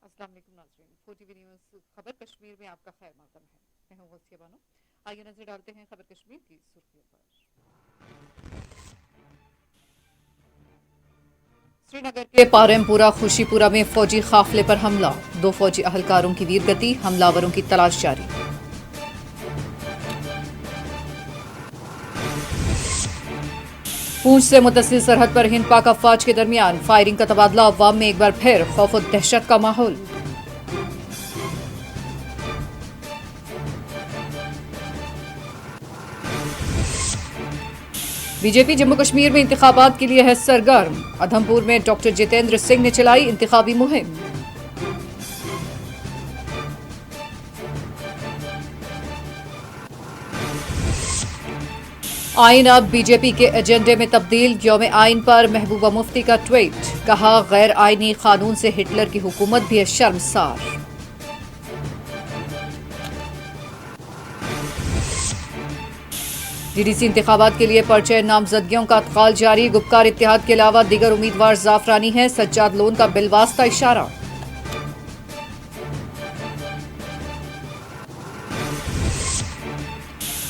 अस्सलाम वालेकुम नाज़रीन, 4TV न्यूज़ खबर कश्मीर में आपका खैर मकदम है। मैं हूँ गौसिया बानो। आइए नजर डालते हैं खबर कश्मीर की सुर्खियों पर। श्रीनगर के पारेमपुरा खुशीपुरा में फौजी काफिले पर हमला, 2 फौजी अहलकारों की वीरगति, हमलावरों की तलाश जारी। पूंछ से मुतसिल सरहद पर हिंद पाक अफवाज के दरमियान फायरिंग का तबादला, अवाम में एक बार फिर खौफ और दहशत का माहौल। बीजेपी जम्मू कश्मीर में इंतखाबात के लिए है सरगर्म, अधमपुर में डॉक्टर जितेंद्र सिंह ने चलाई इंतखाबी मुहिम। आइन अब बीजेपी के एजेंडे में तब्दील, यौम आइन पर महबूबा मुफ्ती का ट्वीट, कहा गैर आइनी कानून से हिटलर की हुकूमत भी है शर्मसार। डीडीसी इंतखाबात के लिए पर्चे नामजदगियों का अतकाल जारी, गुपकार इत्तेहाद के अलावा दीगर उम्मीदवार जाफरानी हैं, सज्जाद लोन का बिलवास्ता इशारा।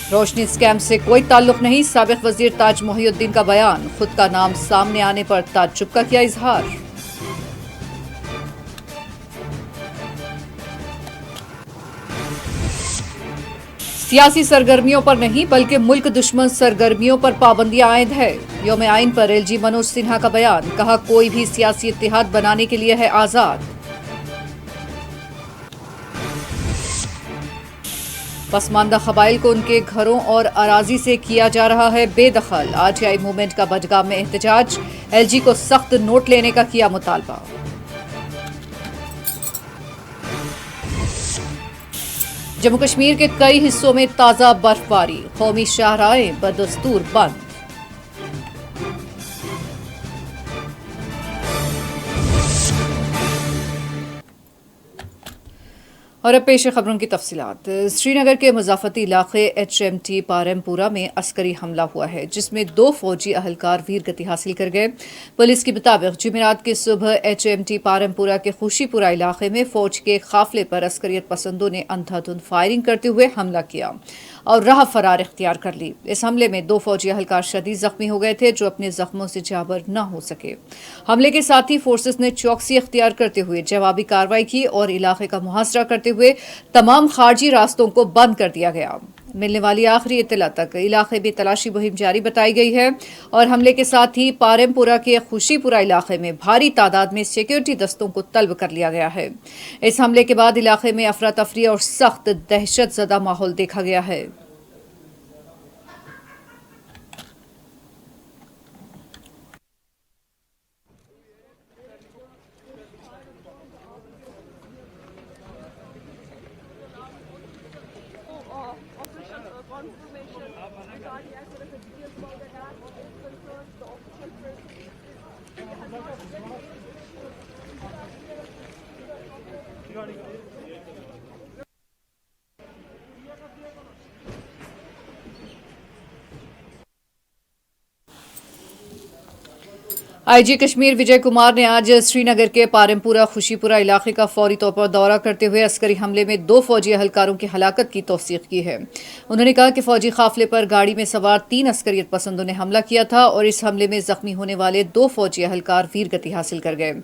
रोशनी स्कैम से कोई ताल्लुक नहीं, साबिक वजीर ताज मोहिउद्दीन का बयान, खुद का नाम सामने आने पर ताज्जुब का किया इजहार। सियासी सरगर्मियों पर नहीं बल्कि मुल्क दुश्मन सरगर्मियों पर पाबंदियां आयद है, यौम आइन पर एलजी मनोज सिन्हा का बयान, कहा कोई भी सियासी इत्तेहाद बनाने के लिए है आजाद। पसमानदा कबाइल को उनके घरों और अराजी से किया जा रहा है बेदखल, आरटीआई मूवमेंट का बडगाम में एहतजाज, एलजी को सख्त नोट लेने का किया मुतालबा। जम्मू कश्मीर के कई हिस्सों में ताजा बर्फबारी, कौमी शाहराहें बदस्तूर बंद। और अब पेश खबरों की तफसीलात। श्रीनगर के मुजाफती इलाके HMT पारेमपुरा में अस्करी हमला हुआ है, जिसमें 2 फौजी अहलकार वीरगति हासिल कर गए। पुलिस के मुताबिक जुमेरात की सुबह HMT पारेमपुरा के खुशीपुरा इलाके में फौज के काफिले पर अस्करियत पसंदों ने अंधाधुंध फायरिंग करते हुए हमला किया और राह फरार इख्तियार कर ली। इस हमले में 2 फौजी अहलकार शदीद जख्मी हो गए थे, जो अपने जख्मों से जाबर न हो सके। हमले के साथ ही फोर्सेस ने चौकसी इख्तियार करते हुए जवाबी कार्रवाई की और इलाके का मुहासरा करते हुए तमाम खारजी रास्तों को बंद कर दिया गया। मिलने वाली आखिरी इत्तला तक इलाके में तलाशी मुहिम जारी बताई गई है और हमले के साथ ही पारेमपुरा के खुशीपुरा इलाके में भारी तादाद में सिक्योरिटी दस्तों को तलब कर लिया गया है। इस हमले के बाद इलाके में अफरा तफरी और सख्त दहशत ज़दा माहौल देखा गया है। आईजी कश्मीर विजय कुमार ने आज श्रीनगर के पारेमपुरा खुशीपुरा इलाके का फौरी तौर पर दौरा करते हुए अस्करी हमले में 2 फौजी अहलकारों की हलाकत की तौसीक की है। उन्होंने कहा कि फौजी काफिले पर गाड़ी में सवार 3 अस्करियत पसंदों ने हमला किया था और इस हमले में जख्मी होने वाले 2 फौजी अहलकार वीरगति हासिल कर गए।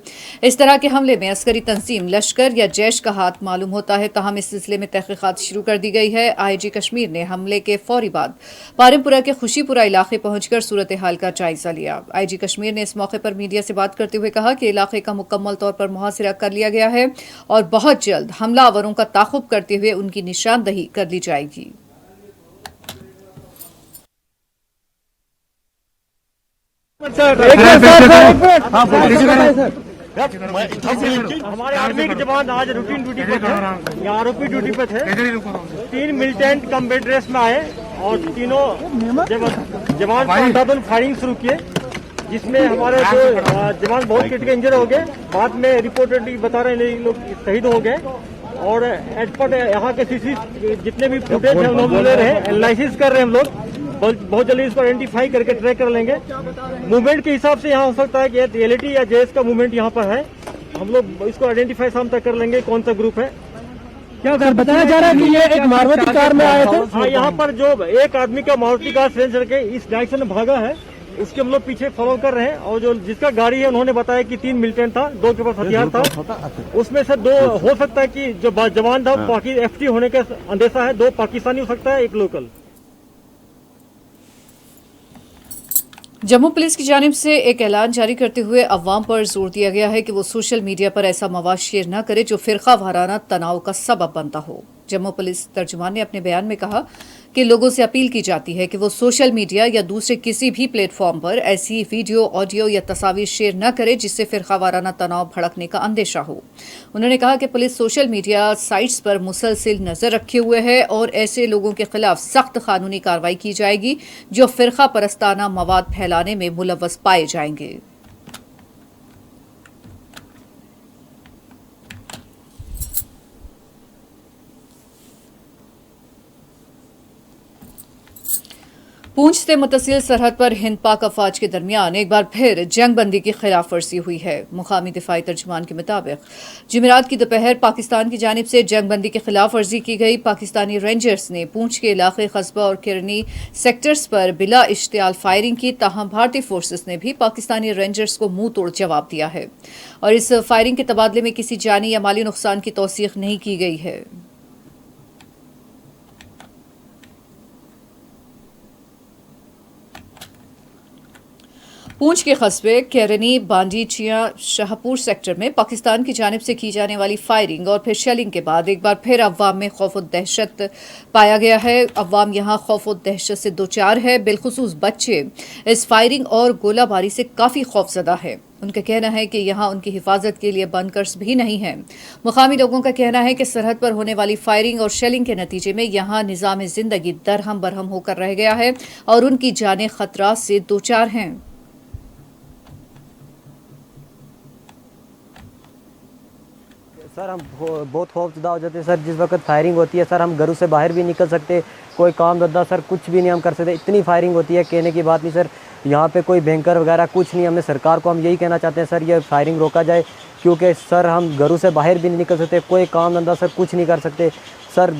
इस तरह के हमले में अस्करी तंजीम लश्कर या जैश का हाथ मालूम होता है, तहम इस सिलसिले में तहकीकात शुरू कर दी गई है। आईजी कश्मीर ने हमले के फौरी बाद पारेमपुरा के खुशीपुरा इलाके पहुंचकर सूरत हाल का जायजा लिया। आईजी कश्मीर ने इस मौके पर मीडिया से बात करते हुए कहा कि इलाके का मुकम्मल तौर पर मुहासिरा कर लिया गया है और बहुत जल्द हमलावरों का ताक़ुब करते हुए उनकी निशानदही कर ली जाएगी। हमारे आर्मी के जवान आज रूटीन ड्यूटी पे थे, यहाँ आरोपी ड्यूटी पे थे। 3 मिलिटेंट कम्बैट ड्रेस में आए और तीनों जवान अंधाधुंध फायरिंग शुरू किए, जिसमें हमारे 2 जवान बहुत क्रिटिकल इंजर हो गए। बाद में रिपोर्टेडली बता रहे हैं लोग शहीद हो गए और एक्सपर्ट यहाँ के सीसी जितने भी फुटेज है उन्होंने ले रहे हैं, एनालिसिस कर रहे हैं हम लोग। बहुत जल्दी इसको आइडेंटिफाई करके ट्रैक कर लेंगे। मूवमेंट के हिसाब से यहाँ हो सकता है कि रियलिटी या जेएस का मूवमेंट यहाँ पर है। हम लोग इसको आइडेंटिफाई शाम तक कर लेंगे कौन सा ग्रुप है। क्या सर बताया जा रहा है कि ये एक मारुति कार में आए थे? हाँ, यहाँ पर जो एक आदमी का मारुति कार रेंज करके इस डायरेक्शन में भागा है, उसके हम लोग पीछे फॉलो कर रहे हैं। और जो जिसका गाड़ी है उन्होंने बताया कि 3 मिलिटेंट था, 2 के पास हथियार था, उसमें से 2 हो सकता है कि जो जवान था FT होने का अंदेशा है, 2 पाकिस्तानी हो सकता है, 1 लोकल। जम्मू पुलिस की जानिब से एक ऐलान जारी करते हुए अवाम पर जोर दिया गया है कि वो सोशल मीडिया पर ऐसा मवाद शेयर न करे जो फिरका वाराना तनाव का सबब बनता हो। जम्मू पुलिस तर्जुमान ने अपने बयान में कहा कि लोगों से अपील की जाती है कि वो सोशल मीडिया या दूसरे किसी भी प्लेटफॉर्म पर ऐसी वीडियो, ऑडियो या तस्वीर शेयर न करे जिससे फिरका वाराना तनाव भड़कने का अंदेशा हो। उन्होंने कहा कि पुलिस सोशल मीडिया साइट्स पर मुसलसिल नजर रखे हुए है और ऐसे लोगों के खिलाफ सख्त कानूनी कार्रवाई की जाएगी जो फिरका परस्ताना मवाद फैलाने में मुलव्वस पाए जाएंगे। पूंछ से मुतसिल सरहद पर हिंद पाक अफवाज के दरमियान एक बार फिर जंगबंदी की खिलाफ वर्जी हुई है। मुकामी दिफाई तर्जुमान के मुताबिक जुमेरात की दोपहर पाकिस्तान की जानिब से जंगबंदी की खिलाफ वर्जी की गई। पाकिस्तानी रेंजर्स ने पूंछ के इलाके कस्बा और किरनी सेक्टर्स पर बिला इश्तियाल फायरिंग की, ताहम भारतीय फोर्सेस ने भी पाकिस्तानी रेंजर्स को मुंह तोड़ जवाब दिया है और इस फायरिंग के तबादले में किसी जानी या माली नुकसान की तौसीक नहीं की गई है। पूंछ के कस्बे केरनी, बांडीचिया, शाहपुर सेक्टर में पाकिस्तान की जानिब से की जाने वाली फायरिंग और फिर शेलिंग के बाद एक बार फिर अवाम में खौफ और दहशत पाया गया है। अवाम यहां खौफ और दहशत से दो चार है। बिलखुसूस बच्चे इस फायरिंग और गोलाबारी से काफ़ी खौफजदा है। उनका कहना है कि यहाँ उनकी हिफाजत के लिए बंकर्स भी नहीं हैं। मुकामी लोगों का कहना है कि सरहद पर होने वाली फायरिंग और शेलिंग के नतीजे में यहाँ निज़ाम ज़िंदगी दरहम बरहम होकर रह गया है और उनकी जानें खतरा से दो चार हैं। सर हम बहुत खौफजदा हो जाते हैं सर। जिस वक्त फायरिंग होती है सर हम घरों से बाहर भी निकल सकते, कोई काम धंधा सर कुछ भी नहीं हम कर सकते। इतनी फायरिंग होती है कहने की बात नहीं सर। यहाँ पे कोई बैंकर वगैरह कुछ नहीं। हमने सरकार को हम यही कहना चाहते हैं सर ये फायरिंग रोका जाए, क्योंकि सर हम घरों से बाहर भी नहीं निकल सकते, कोई काम धंधा सर कुछ नहीं कर सकते। सर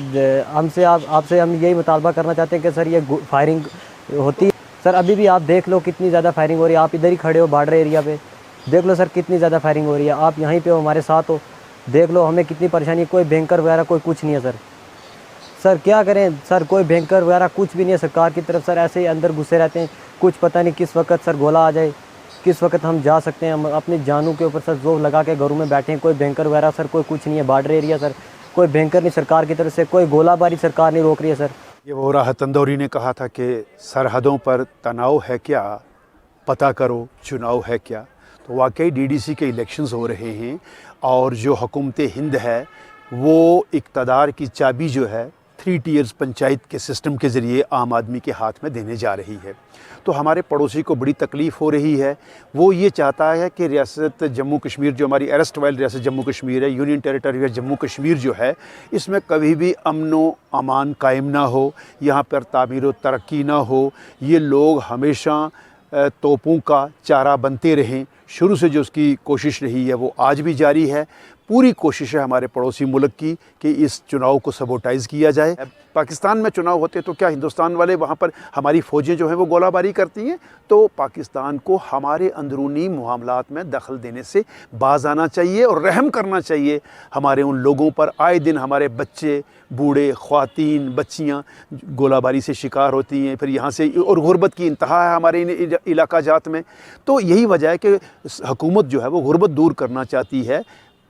हमसे आपसे हम यही मुतालबा करना चाहते हैं कि सर ये फायरिंग होती है सर। अभी भी आप देख लो कितनी ज़्यादा फायरिंग हो रही है। आप इधर ही खड़े हो बॉर्डर एरिया पे, देख लो सर कितनी ज़्यादा फायरिंग हो रही है। आप यहीं पे हो, हमारे साथ हो, देख लो हमें कितनी परेशानी। कोई बैंकर वगैरह कोई कुछ नहीं है सर। सर क्या करें सर, कोई बैंकर वगैरह कुछ भी नहीं है सरकार की तरफ सर। ऐसे ही अंदर घुसे रहते हैं, कुछ पता नहीं किस वक्त सर गोला आ जाए, किस वक्त हम जा सकते हैं। हम अपनी जानों के ऊपर सर जोर लगा के घरों में बैठे हैं। कोई बैंकर वगैरह सर कोई कुछ नहीं है। बॉर्डर एरिया सर कोई बैंकर नहीं सरकार की तरफ से, कोई गोलाबारी सरकार नहीं रोक रही है सर। ये वो राहत तंदौरी ने कहा था कि सरहदों पर तनाव है क्या, पता करो चुनाव है क्या। तो वाकई DDC के इलेक्शंस हो रहे हैं और जो हुकूमत हिंद है वो इक़्तिदार की चाबी जो है 3 टियर्स पंचायत के सिस्टम के ज़रिए आम आदमी के हाथ में देने जा रही है। तो हमारे पड़ोसी को बड़ी तकलीफ़ हो रही है। वो ये चाहता है कि रियासत जम्मू कश्मीर जो हमारी अरेस्ट वाइल रियासत जम्मू कश्मीर है, यूनियन टेरिटरी जम्मू कश्मीर जो है, इसमें कभी भी अमन व अमान कायम ना हो, यहाँ पर तामीर व तरक्की ना हो। ये लोग हमेशा तोपों का चारा बनते रहें। शुरू से जो उसकी कोशिश रही है वो आज भी जारी है। पूरी कोशिश है हमारे पड़ोसी मुल्क की कि इस चुनाव को सबोटाइज़ किया जाए। पाकिस्तान में चुनाव होते तो क्या हिंदुस्तान वाले वहाँ पर हमारी फ़ौजें जो हैं वो गोलाबारी करती हैं? तो पाकिस्तान को हमारे अंदरूनी मामलात में दखल देने से बाज आना चाहिए और रहम करना चाहिए हमारे उन लोगों पर। आए दिन हमारे बच्चे, बूढ़े, ख़वातीन, बच्चियाँ गोलाबारी से शिकार होती हैं। फिर यहाँ से और गुर्बत की इंतहा है हमारे इन इलाका जात में। तो यही वजह है कि हुकूमत जो है वो गुर्बत दूर करना चाहती है।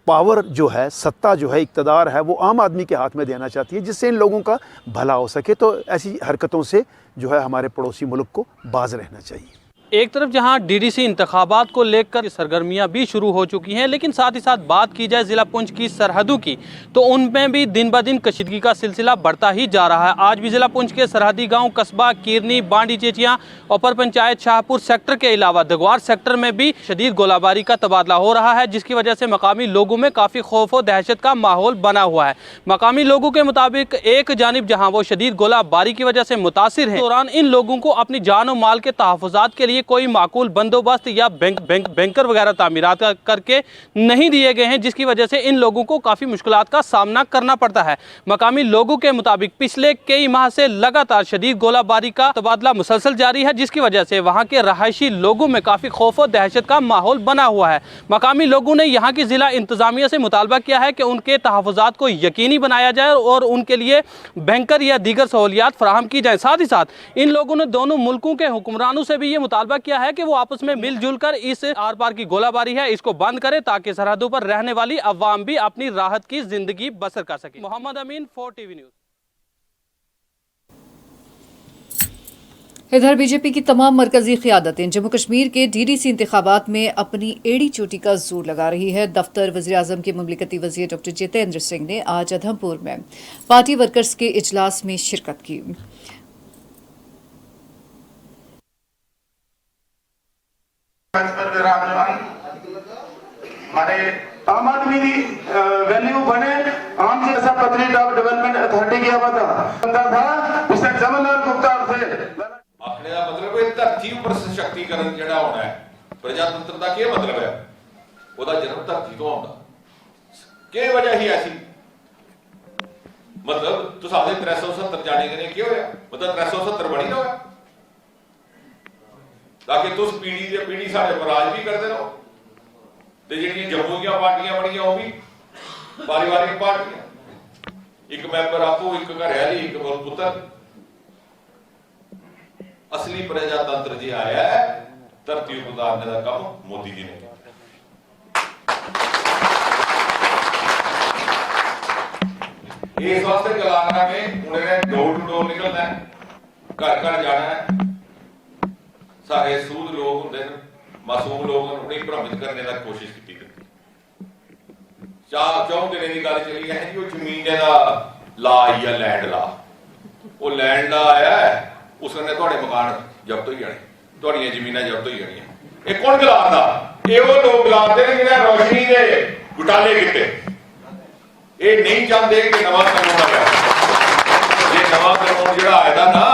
पावर जो है, सत्ता जो है, इक़्तिदार है वो आम आदमी के हाथ में देना चाहती है, जिससे इन लोगों का भला हो सके। तो ऐसी हरकतों से जो है हमारे पड़ोसी मुल्क को बाज रहना चाहिए। एक तरफ जहां DDC इंतखाबात को लेकर सरगर्मियां भी शुरू हो चुकी हैं, लेकिन साथ ही साथ बात की जाए ज़िला पुंछ की सरहदों की तो उनमें भी दिन ब दिन कशीदगी का सिलसिला बढ़ता ही जा रहा है। आज भी ज़िला पुंछ के सरहदी गांव कस्बा किरनी, बांडी चेचियाँ, अपर पंचायत शाहपुर सेक्टर के अलावा दगवार सेक्टर में भी शदीद गोलाबारी का तबादला हो रहा है, जिसकी वजह से मकामी लोगों में काफ़ी खौफ और दहशत का माहौल बना हुआ है। मकामी लोगों के मुताबिक एक जानिब जहाँ वो शदीद गोलाबारी की वजह से मुतासिर है, दौरान इन लोगों को अपनी जान और माल के तहफ़्फ़ुज़ात के लिए कोई माकूल बंदोबस्त या बैंकर वगैरह तामीरात करके नहीं दिए गए हैं, जिसकी वजह से इन लोगों को काफ़ी मुश्किलात का सामना करना पड़ता है। मकामी लोगों के मुताबिक पिछले कई माह से लगातार शदीद गोलाबारी का तबादला मुसलसल जारी है, जिसकी वजह से वहाँ के रहायशी लोगों में काफ़ी खौफ और दहशत का माहौल बना हुआ है। मकामी लोगों ने यहाँ की ज़िला इंतज़ामिया से मुतालबा किया है कि उनके तहफ़्फ़ुज़ात को यकीनी बनाया जाए और उनके लिए बैंकर या दीगर सहूलियात फराहम की जाए। साथ ही साथ इन लोगों ने दोनों मुल्कों के हुक्मरानों से भी ये मुतालबा किया है कि वो आपस में मिलजुल कर इस आर पार की गोलाबारी है इसको बंद करें, ताकि सरहदों पर रहने वाली अवाम भी अपनी राहत की जिंदगी बसर कर सके। मोहम्मद अमीन, 4TV न्यूज़। इधर बीजेपी की तमाम मरकजी क़ियादतें जम्मू कश्मीर के DDC इंतखाबात में अपनी एड़ी चोटी का जोर लगा रही है। दफ्तर वज़ीर-ए-आज़म के मुमलिकती वज़ीर डॉक्टर जितेंद्र सिंह ने आज अधमपुर में पार्टी वर्कर्स के इजलास में शिरकत की। आम आदमी की वैल्यू बने। आम जैसा पत्नीटॉप डेवलपमेंट अथॉरिटी किया हुआ था उसने जमनलाल गुप्ता से आखने का मतलब है धरती उपर सशक्तिकरण ਜਿਹੜਾ ਹੋਣਾ ਹੈ ਪ੍ਰਜਾਤੰਤਰ ਦਾ ਕੀ ਮਤਲਬ ਹੈ ਉਹਦਾ ਜਨਮ ਧਰਤੀ ਤੋਂ ਆਉਂਦਾ ਕੀ ਵਜ੍ਹਾ ਹੀ ਐਸੀ मतलब ਤੁਸੀਂ ਆਦੇ 370 ਜਾਣੇ ਕਰੇ ਕੀ ਹੋਇਆ ਮਤਲਬ 370 ਬਣੀ ਨਾ ਹੋਇਆ ਤਾਂ ਕਿ ਤੁਸੀਂ ਪੀੜੀ ਦੇ ਪੀੜੀ ਸਾਡੇ ਪਰ ਰਾਜ ਵੀ ਕਰਦੇ ਰਹੋ ਤੇ ਜਿਹੜੀਆਂ ਜੰਮੂ ਦੀਆਂ ਪਾਰਟੀਆਂ ਬਣੀਆਂ ਉਹ ਵੀ ਪਰਿਵਾਰਿਕ ਪਾਰਟੀਆਂ ਇੱਕ ਮੈਂਬਰ ਆਪੋ ਇੱਕ ਘਰ ਵਾਲੀ ਇੱਕ ਪੁੱਤਰ असली प्रजातंत्र जी आया है धरती उतारने का काम मोदी जी ने इस वास्ते गलाना में उन्हें डोर टू डोर निकलना है, घर घर जाना है। सारे सूद लोग होंगे मासूम लोग उन्हें भ्रमित करने की कोशिश की चौं दिन की गल चली है जी जमीन का ला आई है लैंड ला वो लैंड ला आया है उसने थोड़े मकान जब्त हो जाने थोड़ियां जमीन जब्त हो जानियां। ये कौन गलांदा ये वो लोग गलांदे ने जिन्हें रोशनी के घुटाले किए। ये नहीं चाहते कि नवा कानून आया ये नवा कानून जो आया ना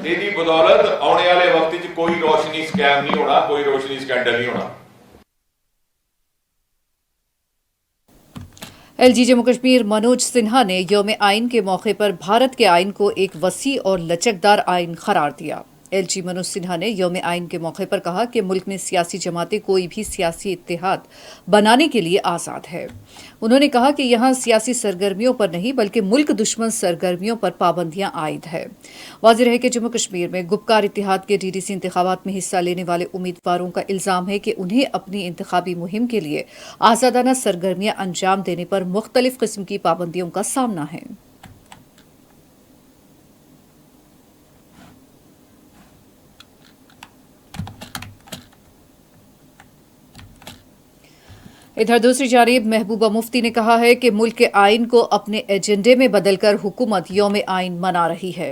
इसकी बदौलत आने वाले वक्त च कोई रोशनी स्कैम नहीं होना कोई रोशनी स्कैंडल नहीं होना। LG जम्मू कश्मीर मनोज सिन्हा ने यौम आइन के मौके पर भारत के आइन को एक वसी और लचकदार आइन करार दिया। LG मनोज सिन्हा ने यौम आइन के मौके पर कहा कि मुल्क में सियासी जमातें कोई भी सियासी इत्तेहाद बनाने के लिए आज़ाद है। उन्होंने कहा कि यहाँ सियासी सरगर्मियों पर नहीं बल्कि मुल्क दुश्मन सरगर्मियों पर पाबंदियां आयद है। वाज़ेह है कि जम्मू कश्मीर में गुपकार इत्तेहाद के DDC इंतखाबात में हिस्सा लेने वाले उम्मीदवारों का इल्ज़ाम है कि उन्हें अपनी इंतखाबी मुहिम के लिए आज़ादाना सरगर्मियां अंजाम देने पर मुख्तलिफ किस्म की पाबंदियों का सामना है। इधर दूसरी जानिब महबूबा मुफ्ती ने कहा है कि मुल्क के आइन को अपने एजेंडे में बदलकर हुकूमत यौम आइन मना रही है।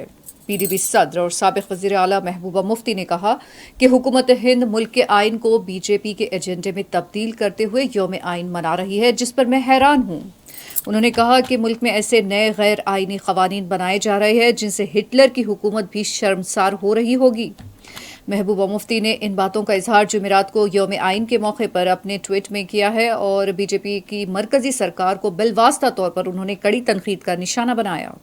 PDP सदर और साबिक वज़ीर आला महबूबा मुफ्ती ने कहा कि हुकूमत हिंद मुल्क के आइन को BJP के एजेंडे में तब्दील करते हुए यौम आइन मना रही है, जिस पर मैं हैरान हूँ। उन्होंने कहा कि मुल्क में ऐसे नए गैर आइनी क़वानीन बनाए जा रहे हैं जिनसे हिटलर की हुकूमत भी शर्मसार हो रही होगी। महबूबा मुफ्ती ने इन बातों का इजहार जुमेरात को यौम आइन के मौके पर अपने ट्वीट में किया है और BJP की मरकजी सरकार को बिलवास्ता तौर पर उन्होंने कड़ी तनकीद का निशाना बनाया।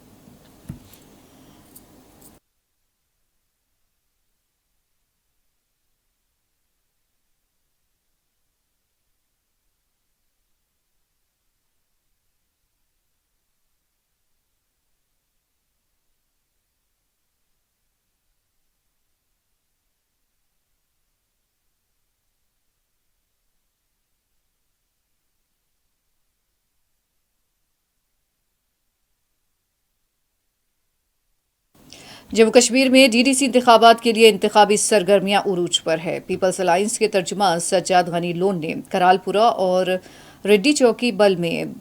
जम्मू कश्मीर में DDC इंतखाबात के लिए इंतखाबी सरगर्मियां उरूज पर है। पीपल्स अलायंस के तर्जुमान सज्जाद गनी लोन ने करालपुरा और रेड्डी चौकी बल में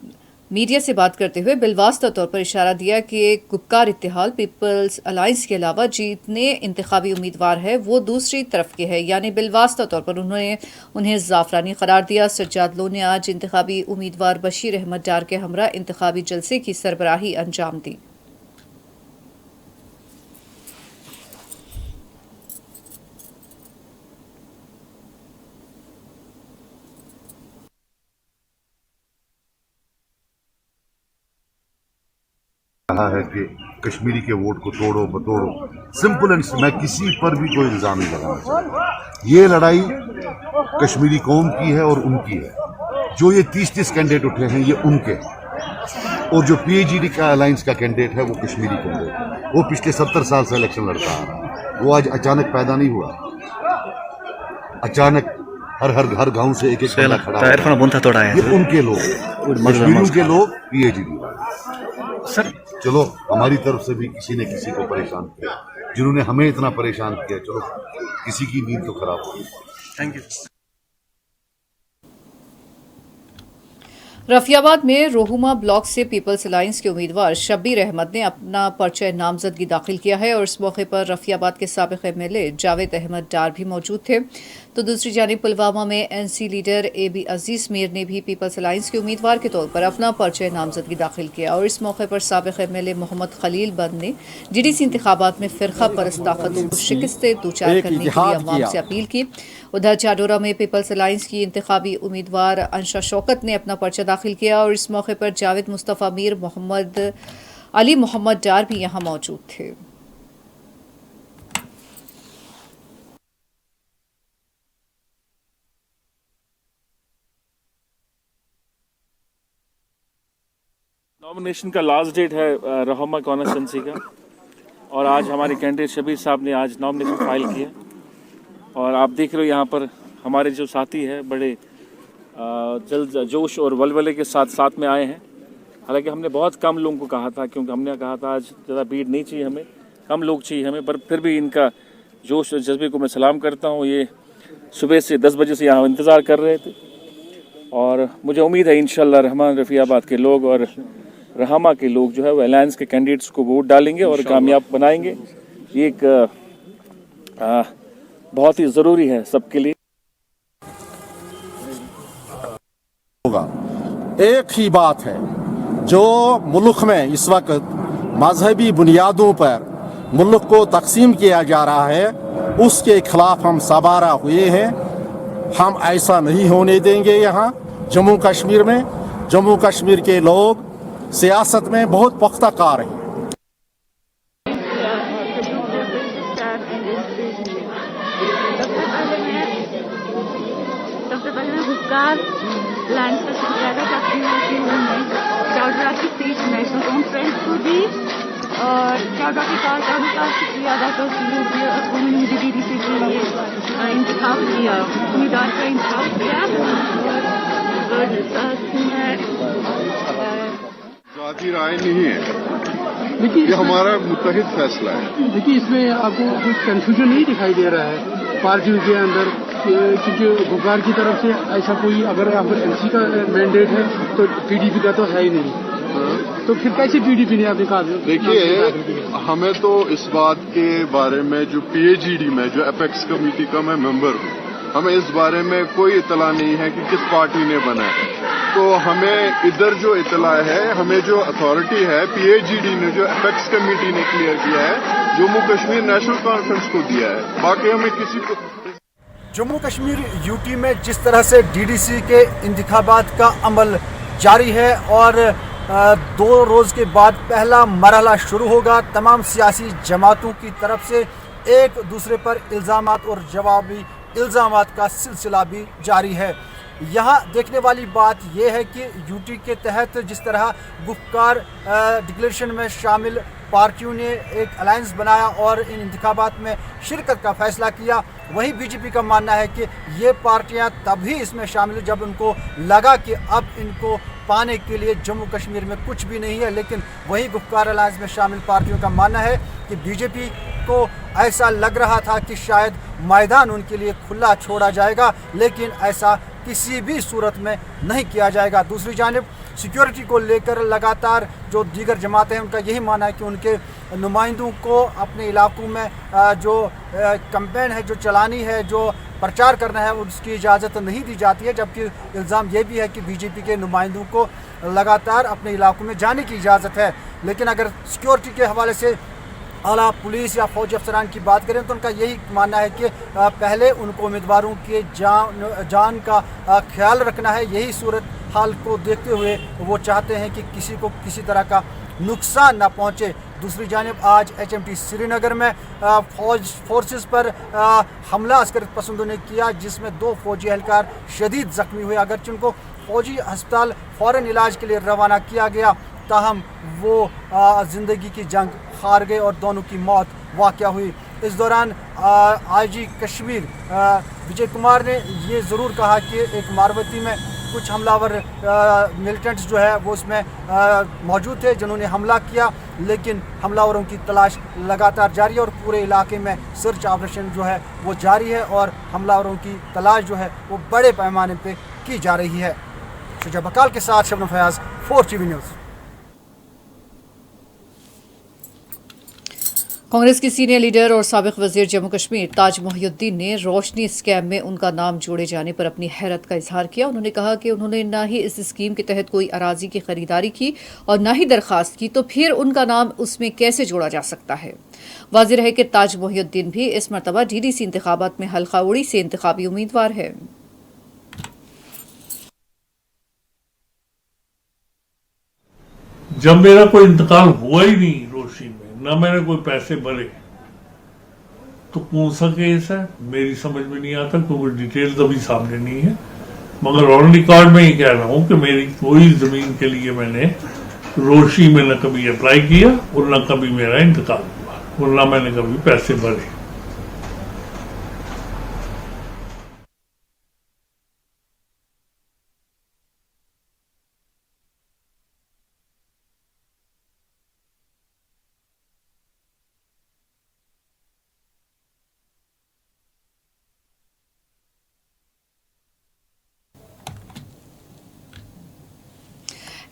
मीडिया से बात करते हुए बिलवास्ता तौर पर इशारा दिया कि गुपकार इत्तेहाद पीपल्स अलायंस के अलावा जितने इंतखाबी उम्मीदवार है वो दूसरी तरफ के है, यानी बिलवास्ता तौर पर उन्होंने उन्हें जाफरानी करार दिया। सज्जाद लोन ने आज इंतखाबी उम्मीदवार बशीर अहमद डार के हमरा इंतखाबी जलसे की सरबराही अंजाम दी। कहा है कि कश्मीरी के वोट को तोड़ो बतोड़ो, सिंपल एंड मैं किसी पर भी कोई इल्जाम नहीं लगाना चाहता। ये लड़ाई कश्मीरी कौम की है और उनकी है। जो ये 30 कैंडिडेट उठे हैं ये उनके हैं, और जो पीएचडी का अलायंस का कैंडिडेट है वो कश्मीरी कैंडिडेट है। वो पिछले 70 साल से इलेक्शन लड़ता आ रहा है। वो आज अचानक पैदा नहीं हुआ, अचानक हर गांव से एक बंदा खड़ा है। ये उनके लोग, कश्मीरियों के लोग पीएचडी वाले। सर चलो हमारी तरफ से भी किसी ने किसी को परेशान किया, जिन्होंने हमें इतना परेशान किया, चलो किसी की नींद तो खराब होगी। Thank you. रफियाबाद में रोहुमा ब्लॉक से पीपल्स अलायंस के उम्मीदवार शब्बीर अहमद ने अपना पर्चा नामजदगी दाखिल किया है और इस मौके पर रफियाबाद के साबिक एमएलए जावेद अहमद डार भी मौजूद थे। तो दूसरी जानिब पुलवामा में एनसी लीडर एबी अजीज मीर ने भी पीपल्स अलायंस के उम्मीदवार के तौर पर अपना पर्चा नामजदगी दाखिल किया और इस मौके पर साबिक एमएलए मोहम्मद खलील बंद ने डीडीसी इंतखाबात में फिरका परस्त ताकतों को शिकस्त दो चार करने के लिए अवाम से अपील की। उधर चाडोरा में पीपल्स अलायंस की इंतखाबी उम्मीदवार अंशा शौकत ने अपना पर्चा दाखिल किया और इस मौके पर जावेद मुस्तफ़ा मीर, मोहम्मद अली मोहम्मद डार भी यहाँ मौजूद थे। नॉमिनेशन का लास्ट डेट है रोहुमा कॉन्स्टिट्यूंसी का, और आज हमारे कैंडिडेट शबीर साहब ने आज नॉमिनेशन फाइल किया। और आप देख रहे हो यहाँ पर हमारे जो साथी हैं बड़े जल्द जोश और वलवले के साथ में आए हैं। हालांकि हमने बहुत कम लोगों को कहा था, क्योंकि हमने कहा था आज ज़्यादा भीड़ नहीं चाहिए हमें, कम लोग चाहिए हमें, पर फिर भी इनका जोश और जज्बे को मैं सलाम करता हूँ। ये सुबह से 10 बजे से यहाँ इंतज़ार कर रहे थे और मुझे उम्मीद है इंशाअल्लाह रहमान रफ़ियाबाद के लोग और रहमा के लोग जो है वो अलायंस के कैंडिडेट्स को वोट डालेंगे और कामयाब बनाएंगे। ये एक बहुत ही ज़रूरी है सबके लिए। होगा एक ही बात है, जो मुल्क में इस वक्त मजहबी बुनियादों पर मुल्क को तकसीम किया जा रहा है, उसके खिलाफ हम सबारा हुए हैं। हम ऐसा नहीं होने देंगे। यहाँ जम्मू कश्मीर में, जम्मू कश्मीर के लोग सियासत में बहुत पुख्ता कार हैं। सबसे पहले मैं हुक्कार लैंड का शुक्रिया अदा करती हूँ कि उन्होंने चावड़ा की 23 नेशनल कॉन्फ्रेंस को दी, और चावड़ा के कार्यक्रम का शुक्रिया अदा करती हूँ कि उन्होंने मुझे डीडीसी के लिए इंतखाब किया, उम्मीदवार का इंतखाब किया। जाती राय नहीं है, ये हमारा मुत्तहिद फैसला है। देखिए इसमें आपको कुछ कंफ्यूजन नहीं दिखाई दे रहा है पार्टियों के अंदर, क्योंकि गुब्बार की तरफ से ऐसा कोई अगर एमसी का मैंडेट है तो पीडीपी का तो है ही नहीं, तो फिर कैसे पीडीपी ने आपने कहा? देखिए हमें तो इस बात के बारे में, जो पीएचडी में जो एपेक्स कमेटी का मैं मेंबर हूँ, हमें इस बारे में कोई इतला नहीं है कि किस पार्टी ने बना है। तो हमें इधर जो इतला है, हमें जो अथॉरिटी है पीएचडी ने, जो एपेक्स कमेटी ने क्लियर किया है, जम्मू कश्मीर नेशनल कॉन्फ्रेंस को दिया है। बाकी हमें किसी को जम्मू कश्मीर यूटी में जिस तरह से डीडीसी के इंतखाबात का अमल जारी है और 2 रोज़ के बाद पहला मरहला शुरू होगा, तमाम सियासी जमातों की तरफ से एक दूसरे पर इल्ज़ामात और जवाबी इल्ज़ामात का सिलसिला भी जारी है। यहाँ देखने वाली बात यह है कि यूटी के तहत जिस तरह गुफ्कार डिक्लेरेशन में शामिल पार्टियों ने एक अलायंस बनाया और इन इंतखाबात में शिरकत का फैसला किया, वहीं बीजेपी का मानना है कि ये पार्टियां तभी इसमें शामिल जब उनको लगा कि अब इनको पाने के लिए जम्मू कश्मीर में कुछ भी नहीं है। लेकिन वही गुफ्कार अलायंस में शामिल पार्टियों का मानना है कि बीजेपी को ऐसा लग रहा था कि शायद मैदान उनके लिए खुला छोड़ा जाएगा, लेकिन ऐसा किसी भी सूरत में नहीं किया जाएगा। दूसरी जानिब सिक्योरिटी को लेकर लगातार जो दीगर जमातें हैं उनका यही मानना है कि उनके नुमाइंदों को अपने इलाकों में जो कैंपेन है, जो चलानी है, जो प्रचार करना है, उसकी इजाज़त नहीं दी जाती है। जबकि इल्ज़ाम ये भी है कि बीजेपी के नुमाइंदों को लगातार अपने इलाकों में जाने की इजाज़त है। लेकिन अगर सिक्योरिटी के हवाले से आला पुलिस या फौजी अफसरान की बात करें तो उनका यही मानना है कि पहले उनको उम्मीदवारों के जान का ख्याल रखना है। यही सूरत हाल को देखते हुए वो चाहते हैं कि किसी को किसी तरह का नुकसान न पहुँचे। दूसरी जानिब आज HMT श्रीनगर में फोर्सेस पर हमला अस्कर पसंदों ने किया, जिसमें 2 फौजी एहलकार शदीद जख्मी हुए। अगरचे उनको फौजी अस्पताल फ़ौरन इलाज के लिए रवाना किया गया, ताहम वो ज़िंदगी की जंग हार गए और दोनों की मौत वाक़या हुई। इस दौरान IG कश्मीर विजय कुमार ने ये ज़रूर कहा कि एक मारवती में कुछ हमलावर मिलिटेंट्स जो है वो उसमें मौजूद थे जिन्होंने हमला किया, लेकिन हमलावरों की तलाश लगातार जारी है और पूरे इलाके में सर्च ऑपरेशन जो है वो जारी है और हमलावरों की तलाश जो है वो बड़े पैमाने पे की जा रही है। शुजा बकाल के साथ शबनम फयाज, 4TV न्यूज़। कांग्रेस की सीनियर लीडर और साबिक वजीर जम्मू कश्मीर ताज मोहिउद्दीन ने रोशनी स्कैम में उनका नाम जोड़े जाने पर अपनी हैरत का इजहार किया। उन्होंने कहा कि उन्होंने न ही इस स्कीम के तहत कोई अराजी की खरीदारी की और न ही दरखास्त की, तो फिर उनका नाम उसमें कैसे जोड़ा जा सकता है। वाज़ेह रहे कि ताज मोहिउद्दीन भी इस मरतबा DDC इंतखाबात में हल्का उड़ी से इंतखाबी उम्मीदवार है। जब मेरा कोई इंतकाल हुआ ही नहीं रोशनी में, ना मैंने कोई पैसे भरे, तो कौन सा केस है मेरी समझ में नहीं आता, क्योंकि डिटेल तो अभी सामने नहीं है। मगर ऑन रिकॉर्ड में ही कह रहा हूं कि मेरी कोई जमीन के लिए मैंने रोशनी में न कभी अप्लाई किया और न कभी मेरा इंतकाल हुआ और न मैंने कभी पैसे भरे।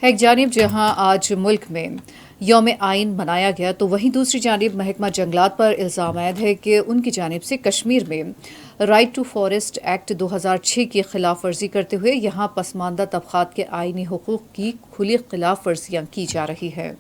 एक जानिब जहां आज मुल्क में यौम आइन मनाया गया, तो वहीं दूसरी जानिब महकमा जंगलात पर इल्ज़ाम आयद है कि उनकी जानिब से कश्मीर में राइट टू फॉरेस्ट एक्ट 2006 की खिलाफ वर्जी करते हुए यहाँ पसमानदा तबक़ात के आइनी हुकूक़ की खुली खिलाफ वर्जियाँ की जा रही है।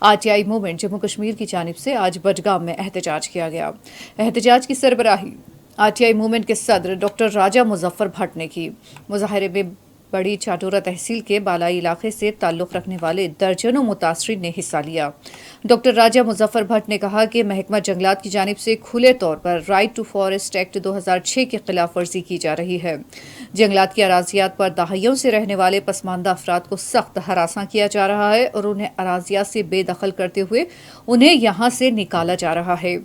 RTI मूवमेंट जम्मू कश्मीर की जानिब से आज बडगाम में एहतजाज किया गया। एहतजाज की सरबराही RTI मूवमेंट के सदर डॉक्टर राजा मुजफ्फर भट्ट ने की। मुजाहरे में बड़ी चाटोरा तहसील के बालाई इलाके से ताल्लुक़ रखने वाले दर्जनों मुतासरीन ने हिस्सा लिया। डॉक्टर राजा मुजफ्फर भट्ट ने कहा कि महकमा जंगलात की जानिब से खुले तौर पर राइट टू फॉरेस्ट एक्ट 2006 की खिलाफ वर्जी की जा रही है। जंगलात की अराजियात पर दहाइयों से रहने वाले पसमानदा अफराद को सख्त हरासा किया जा रहा है और उन्हें अराजियात से बेदखल करते हुए उन्हें यहाँ से निकाला जा रहा है।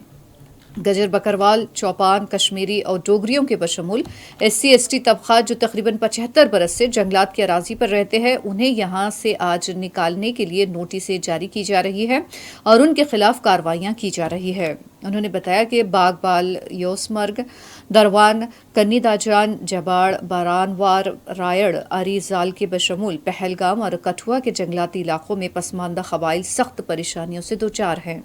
गजर बकरवाल, चौपान, कश्मीरी और डोगरियों के बशमूल SC/ST तबक़ात जो तकरीबन 75 बरस से जंगलात की अराजी पर रहते हैं, उन्हें यहाँ से आज निकालने के लिए नोटिसें जारी की जा रही है और उनके खिलाफ कार्रवाइयाँ की जा रही है। उन्होंने बताया कि बागबाल, योसमर्ग, दरवान, कन्नी दाजान, जबाड़, बारानवार, रायड़, अरीजाल के बशमूल पहलगाम और कठुआ के जंगलाती इलाकों में पसमानदा क़बाइल सख्त परेशानियों से दोचार हैं।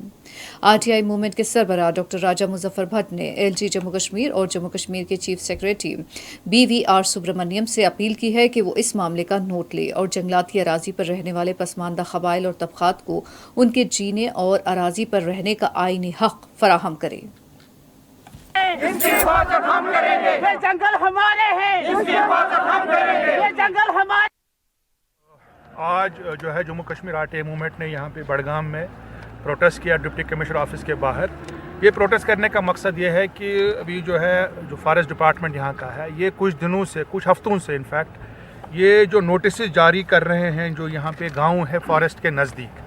RTI मूवमेंट के सरबराह डॉक्टर राजा मुजफ्फर भट्ट ने LG जम्मू कश्मीर और जम्मू कश्मीर के चीफ सेक्रेटरी BVR सुब्रमण्यम से अपील की है कि वो इस मामले का नोट ले और जंगलाती अराजी पर रहने वाले पसमानदा क़बाइल और तबक़ात को उनके जीने और अराजी पर रहने का आईनी हक़ फराहम करे। इसकी हिफाजत हम करेंगे। ये जंगल हमारे हैं। इसकी हिफाजत हम करेंगे। ये जंगल हमारे। आज जो है जम्मू कश्मीर RTI मूवमेंट ने यहाँ पे बडगाम में प्रोटेस्ट किया डिप्टी कमिश्नर ऑफिस के बाहर। ये प्रोटेस्ट करने का मकसद ये है कि अभी जो है जो फॉरेस्ट डिपार्टमेंट यहाँ का है, ये कुछ दिनों से, कुछ हफ्तों से इनफैक्ट ये जो नोटिस जारी कर रहे हैं जो यहाँ पे गाँव है फॉरेस्ट के नज़दीक,